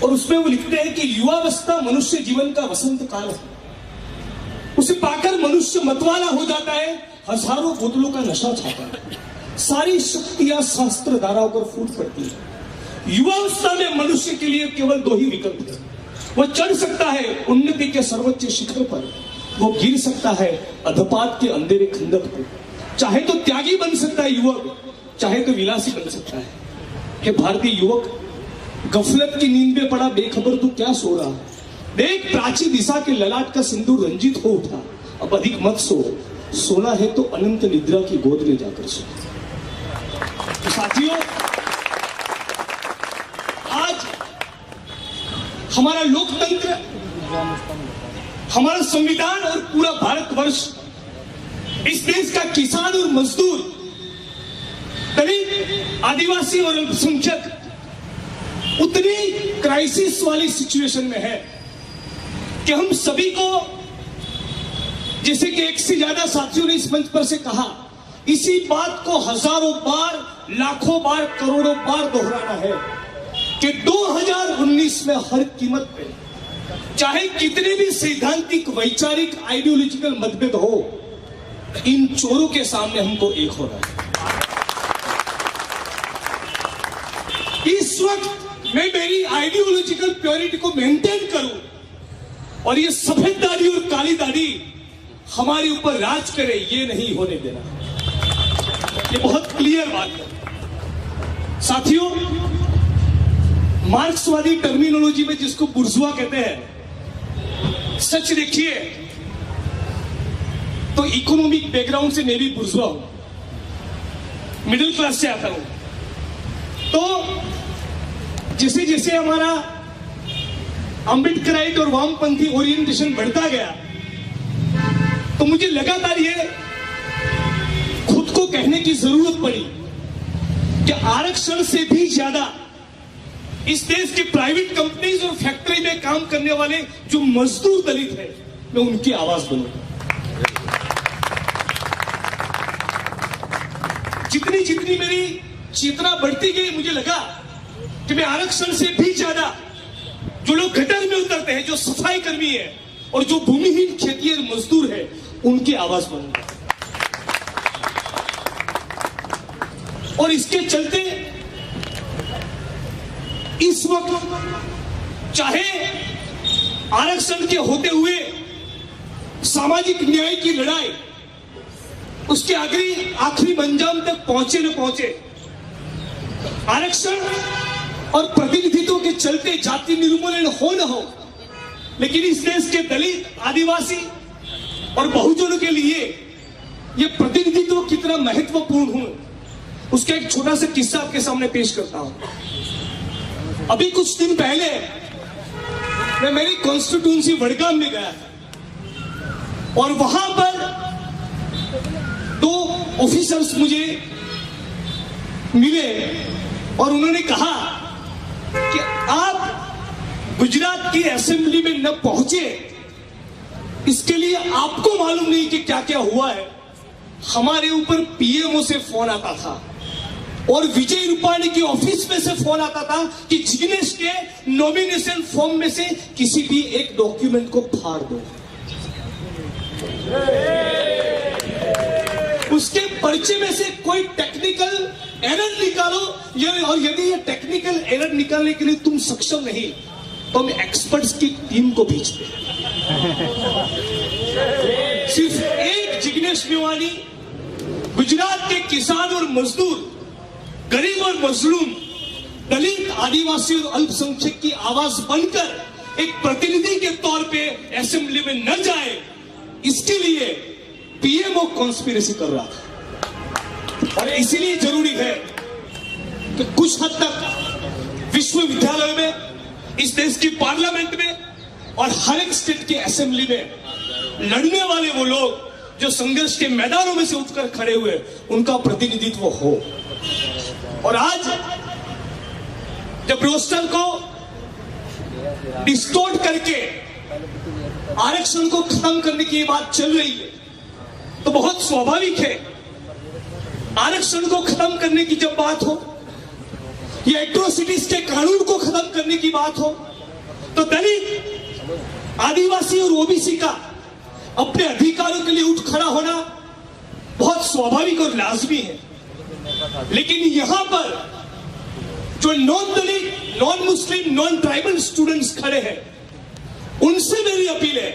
और उसमें वो लिखते हैं कि युवावस्था मनुष्य जीवन का वसंत काल है। उसे पाकर मनुष्य मतवाला हो जाता है, हजारों बोतलों का नशा छाता है, सारी शक्तियां शास्त्र धाराओं पर फूट पड़ती है। युवावस्था में मनुष्य के लिए केवल दो ही विकल्प है। वो चढ़ सकता है उन्नति के सर्वोच्च शिखर पर, वो गिर सकता है अधपात के अंधेरे खंडक पर। चाहे तो त्यागी बन सकता है युवक, चाहे तो विलासी बन सकता है। हे भारतीय युवक, गफलत की नींद में पड़ा बेखबर तू क्या सो रहा है? देख प्राची दिशा के ललाट का सिंदूर रंजित हो उठा, अब अधिक मत सो, सोना है तो अनंत निद्रा की गोद में जाकर सो। तो साथियों, आज हमारा लोकतंत्र, हमारा संविधान और पूरा भारतवर्ष, इस देश का किसान और मजदूर, दलित, आदिवासी और अल्पसंख्यक उतनी क्राइसिस वाली सिचुएशन में है कि हम सभी को, जैसे कि एक से ज्यादा साथियों ने इस मंच पर से कहा, इसी बात को हजारों बार, लाखों बार, करोड़ों बार दोहराना है कि 2019 में हर कीमत पे, चाहे कितने भी सैद्धांतिक, वैचारिक, आइडियोलॉजिकल मतभेद हो, इन चोरों के सामने हमको एक होना है। इस वक्त मैं मेरी आइडियोलॉजिकल प्योरिटी को मेंटेन करूं और ये सफेद दाढ़ी और काली दाढ़ी हमारे ऊपर राज करे, ये नहीं होने देना। ये बहुत क्लियर बात है साथियों। मार्क्सवादी टर्मिनोलॉजी में जिसको बुर्जुआ कहते हैं, सच देखिए तो इकोनॉमिक बैकग्राउंड से मैं भी बुर्जुआ हूं, मिडिल क्लास से आता हूं। तो जैसे जैसे हमारा अम्बेडकराइट और वामपंथी ओरिएंटेशन बढ़ता गया, तो मुझे लगातार ये खुद को कहने की जरूरत पड़ी कि आरक्षण से भी ज्यादा इस देश की प्राइवेट कंपनीज और फैक्ट्री में काम करने वाले जो मजदूर दलित हैं, मैं उनकी आवाज बनूंगा। जितनी जितनी मेरी चेतना बढ़ती गई, मुझे लगा कि मैं आरक्षण से भी ज्यादा जो लोग गटर में उतरते हैं, जो सफाई कर्मी है और जो भूमिहीन खेतिहर मजदूर है, उनकी आवाज बनूंगा। और इसके चलते इस वक्त चाहे आरक्षण के होते हुए सामाजिक न्याय की लड़ाई उसके आखिरी अंजाम तक पहुंचे न पहुंचे, आरक्षण और प्रतिनिधित्व के चलते जाति निर्मूलन हो न हो, लेकिन इस देश के दलित, आदिवासी और बहुजनों के लिए यह प्रतिनिधित्व कितना महत्वपूर्ण हो, उसका एक छोटा सा किस्सा आपके सामने पेश करता हूं। अभी कुछ दिन पहले मैं मेरी कॉन्स्टिट्यूंसी वडगाम में गया था और वहां पर दो ऑफिसर्स मुझे मिले और उन्होंने कहा कि आप गुजरात की असेंबली में न पहुंचे, इसके लिए आपको मालूम नहीं कि क्या क्या हुआ है। हमारे ऊपर पीएमओ से फोन आता था और विजय रूपाणी की ऑफिस में से फोन आता था कि जिग्नेश के नॉमिनेशन फॉर्म में से किसी भी एक डॉक्यूमेंट को फाड़ दो, उसके पर्चे में से कोई टेक्निकल एरर निकालो, और यदि ये टेक्निकल एरर निकालने के लिए तुम सक्षम नहीं तो हम एक्सपर्ट्स की टीम को भेजते हैं। सिर्फ एक जिग्नेश मेवानी गुजरात के किसान और मजदूर, गरीब और मजलूम, दलित, आदिवासी और अल्पसंख्यक की आवाज बनकर एक प्रतिनिधि के तौर पे असेंबली में न जाए, इसके लिए पीएमओ कॉन्स्पिरेसी कर रहा था। और इसीलिए जरूरी है कि कुछ हद तक विश्वविद्यालयों में, इस देश की पार्लियामेंट में और हर एक स्टेट की असेंबली में लड़ने वाले वो लोग जो संघर्ष के मैदानों में से उठकर खड़े हुए, उनका प्रतिनिधित्व हो। और आज जब रोस्टर को डिस्टोर्ट करके आरक्षण को खत्म करने की बात चल रही है, तो बहुत स्वाभाविक है आरक्षण को खत्म करने की जब बात हो या एट्रोसिटीज के कानून को खत्म करने की बात हो, तो दलित, आदिवासी और ओबीसी का अपने अधिकारों के लिए उठ खड़ा होना बहुत स्वाभाविक और लाजमी है। लेकिन यहां पर जो non Dalit, non Muslim, non tribal students खड़े हैं, उनसे मेरी अपील है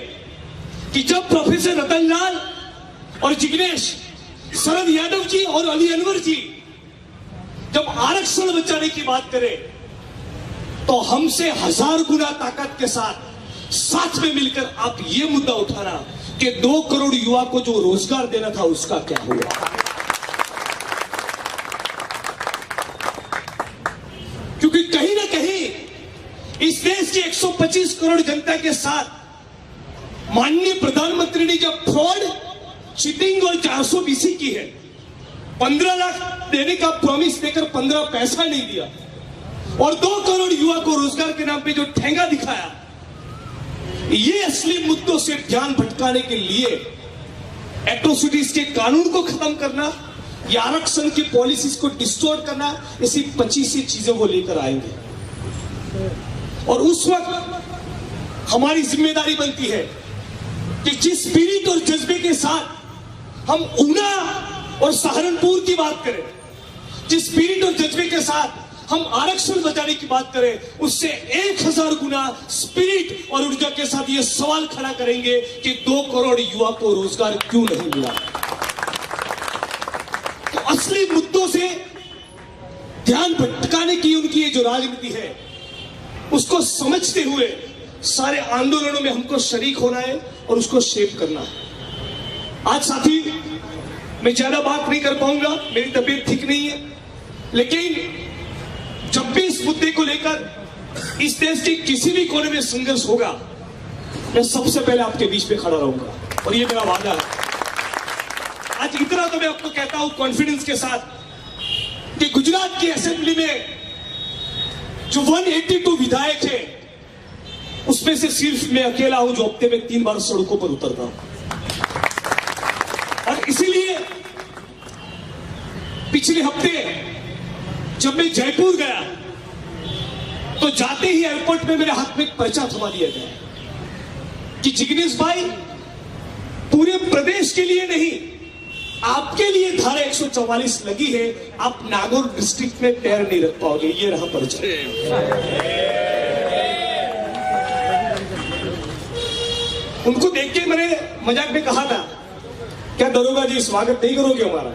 कि जब प्रोफेसर रतनलाल और जिग्नेश, शरद यादव जी और अली अनवर जी जब आरक्षण बचाने की बात करें, तो हमसे 1000 गुना ताकत के साथ में मिलकर आप ये मुद्दा उठाना कि 2 करोड़ युवा को जो रोजगार देना था उसका क्या हुआ। क्योंकि कहीं ना कहीं इस देश की 125 करोड़ जनता के साथ माननीय प्रधानमंत्री ने जब फ्रॉड, चीटिंग और 420 की है, 15 लाख देने का प्रॉमिस देकर 15 पैसा नहीं दिया, और 2 करोड़ युवा को रोजगार के नाम पे जो ठेंगा दिखाया, ये असली मुद्दों से ध्यान भटकाने के लिए एट्रोसिटीज के कानून को खत्म करना या आरक्षण की पॉलिसीज को डिस्टोर्ट करना, ऐसी 25 चीजों को लेकर आएंगे। और उस वक्त हमारी जिम्मेदारी बनती है कि जिस स्पिरिट और जज्बे के साथ हम ऊना और सहारनपुर की बात करें, जिस स्पिरिट और जज्बे के साथ हम आरक्षण बचाने की बात करें, उससे 1000 गुना स्पिरिट और ऊर्जा के साथ ये सवाल खड़ा करेंगे कि 2 करोड़ युवा को रोजगार क्यों नहीं मिला। तो असली मुद्दों से ध्यान भटकाने की उनकी ये जो राजनीति है, उसको समझते हुए सारे आंदोलनों में हमको शरीक होना है और उसको शेप करना है। आज साथी, मैं ज्यादा बात नहीं कर पाऊंगा, मेरी तबीयत ठीक नहीं है, लेकिन जब भी इस मुद्दे को लेकर इस देश के किसी भी कोने में संघर्ष होगा, मैं सबसे पहले आपके बीच में खड़ा रहूंगा, और ये मेरा वादा है। आज इतना तो मैं आपको कहता हूं कॉन्फिडेंस के साथ कि गुजरात की असेंबली में जो 182 विधायक है, उसमें से सिर्फ मैं अकेला हूं जो हफ्ते में 3 बार सड़कों पर उतरता हूं। और इसीलिए पिछले हफ्ते जब मैं जयपुर गया, तो जाते ही एयरपोर्ट में मेरे हाथ में एक पर्चा थमा दिया गया कि जिग्नेश भाई, पूरे प्रदेश के लिए नहीं, आपके लिए धारा 144 लगी है, आप नागौर डिस्ट्रिक्ट में पैर नहीं रख पाओगे। ये रहा पर्चा। उनको देख के मैंने मजाक में कहा था, क्या दरोगा जी स्वागत नहीं करोगे हमारा?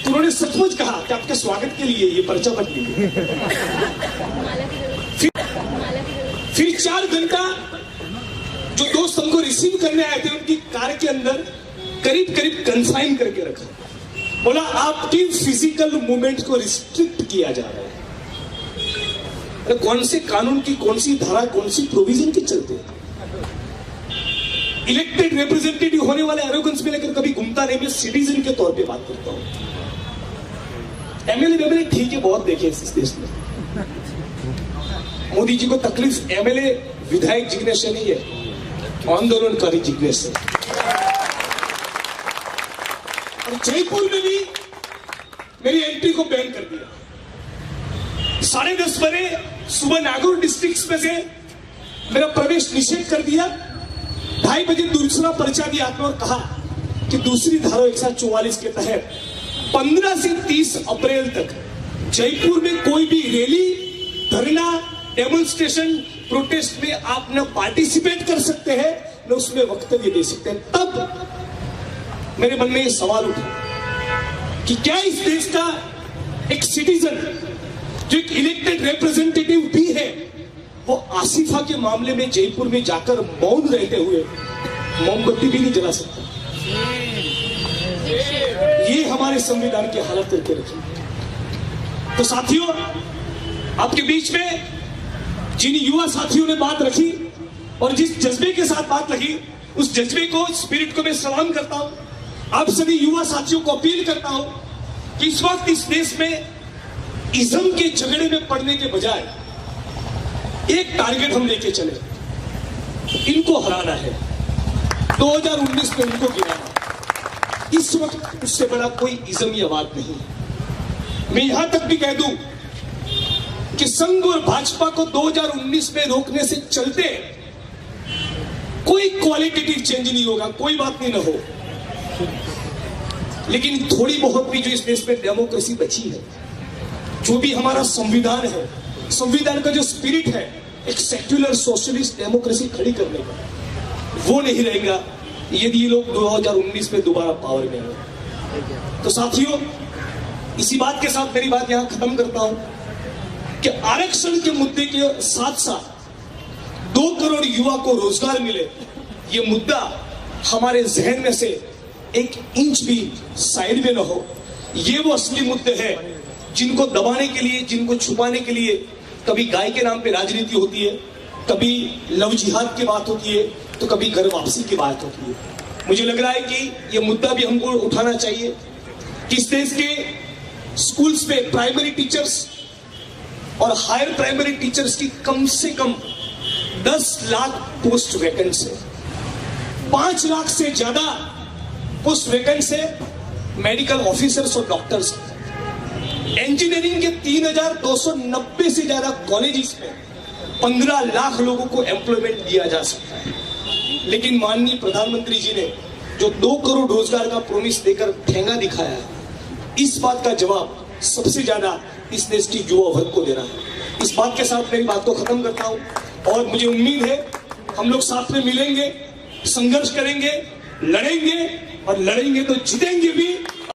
उन्होंने सचमुच कहा कि आपके स्वागत के लिए ये पर्चा बन लीजिए। फिर 4 घंटा जो दोस्त हमको रिसीव करने आए थे, उनकी कार के अंदर करीब कंफाइन करके रखा, बोला आपकी फिजिकल मूवमेंट को रिस्ट्रिक्ट किया जा रहा है। कौन से कानून की कौन सी धारा, कौन सी प्रोविजन के चलते? इलेक्टेड रिप्रेजेंटेटिव होने वाले एरोगेंस में लेकर कभी घूमता नहीं, मैं सिटीजन के तौर पे बात करता हूं। एमएलए ठीक है, बहुत देखे इस देश में। मोदी जी को तकलीफ एमएलए विधायक जिग्नेश से नहीं है, आंदोलनकारी जिग्नेश से। और जयपुर में भी मेरी एंट्री को बैन कर दिया। 10:30 बजे सुबह नागौर डिस्ट्रिक्ट में से मेरा प्रवेश निषेध कर दिया। 2:30 बजे दूसरा पर्चा दिया आपने और कहा कि दूसरी धारा 144 के तहत 15 से 30 अप्रैल तक जयपुर में कोई भी रैली, धरना, डेमोन्स्ट्रेशन, प्रोटेस्ट में आप न पार्टिसिपेट कर सकते हैं, न उसमें वक्तव्य दे सकते हैं। तब मेरे मन में ये सवाल उठा कि क्या इस देश का एक सिटीजन जो एक इलेक्टेड रिप्रेजेंटेटिव भी है, वो आसिफा के मामले में जयपुर में जाकर मौन रहते हुए मोमबत्ती भी नहीं जला सकता? ये हमारे संविधान की हालत करके रखी। तो साथियों, आपके बीच में जिन युवा साथियों ने बात रखी और जिस जज्बे के साथ बात रखी, उस जज्बे को, स्पिरिट को मैं सलाम करता हूं। आप सभी युवा साथियों को अपील करता हूं कि इस वक्त इस देश में इज्म के झगड़े में पड़ने के बजाय एक टारगेट हम लेके चले, इनको हराना है। 2019 में उनको गिराना। इस वक्त उससे बड़ा कोई इज्म या बात नहीं है। मैं यहां तक भी कह दूं कि संघ और भाजपा को 2019 में रोकने से चलते कोई क्वालिटेटिव चेंज नहीं होगा, कोई बात नहीं ना हो, लेकिन थोड़ी बहुत भी जो इस देश में डेमोक्रेसी बची है, जो भी हमारा संविधान है, संविधान का जो स्पिरिट है एक सेक्युलर सोशलिस्ट डेमोक्रेसी खड़ी करने का, वो नहीं रहेगा यदि ये लोग 2019 में दोबारा पावर में आए। तो साथियों, इसी बात के साथ मेरी बात यहां खत्म करता हूं कि आरक्षण के मुद्दे के साथ साथ 2 करोड़ युवा को रोजगार मिले, ये मुद्दा हमारे जहन में से 1 इंच भी साइड में न हो। ये वो असली मुद्दे हैं जिनको दबाने के लिए, जिनको छुपाने के लिए कभी गाय के नाम पे राजनीति होती है, कभी लव जिहाद की बात होती है, तो कभी घर वापसी की बात होती है। मुझे लग रहा है कि ये मुद्दा भी हमको उठाना चाहिए कि इस देश के स्कूल्स में प्राइमरी टीचर्स और हायर प्राइमरी टीचर्स की कम से कम 10 लाख पोस्ट वैकेंट है, 5 लाख से ज्यादा पोस्ट वैकेंट है मेडिकल ऑफिसर्स और डॉक्टर्स। इंजीनियरिंग के 3290 से ज्यादा कॉलेजेस में 15 लाख लोगों को एम्प्लॉयमेंट दिया जा सकता है। लेकिन माननीय प्रधानमंत्री जी ने जो 2 करोड़ रोजगार का प्रॉमिस देकर ठेंगा दिखाया है, इस बात का जवाब सबसे ज्यादा इस देश की युवा वर्ग को देना है। इस बात के साथ मेरी बात को खत्म करता हूं और मुझे उम्मीद है हम लोग साथ में मिलेंगे, संघर्ष करेंगे, लड़ेंगे और लड़ेंगे तो जीतेंगे भी।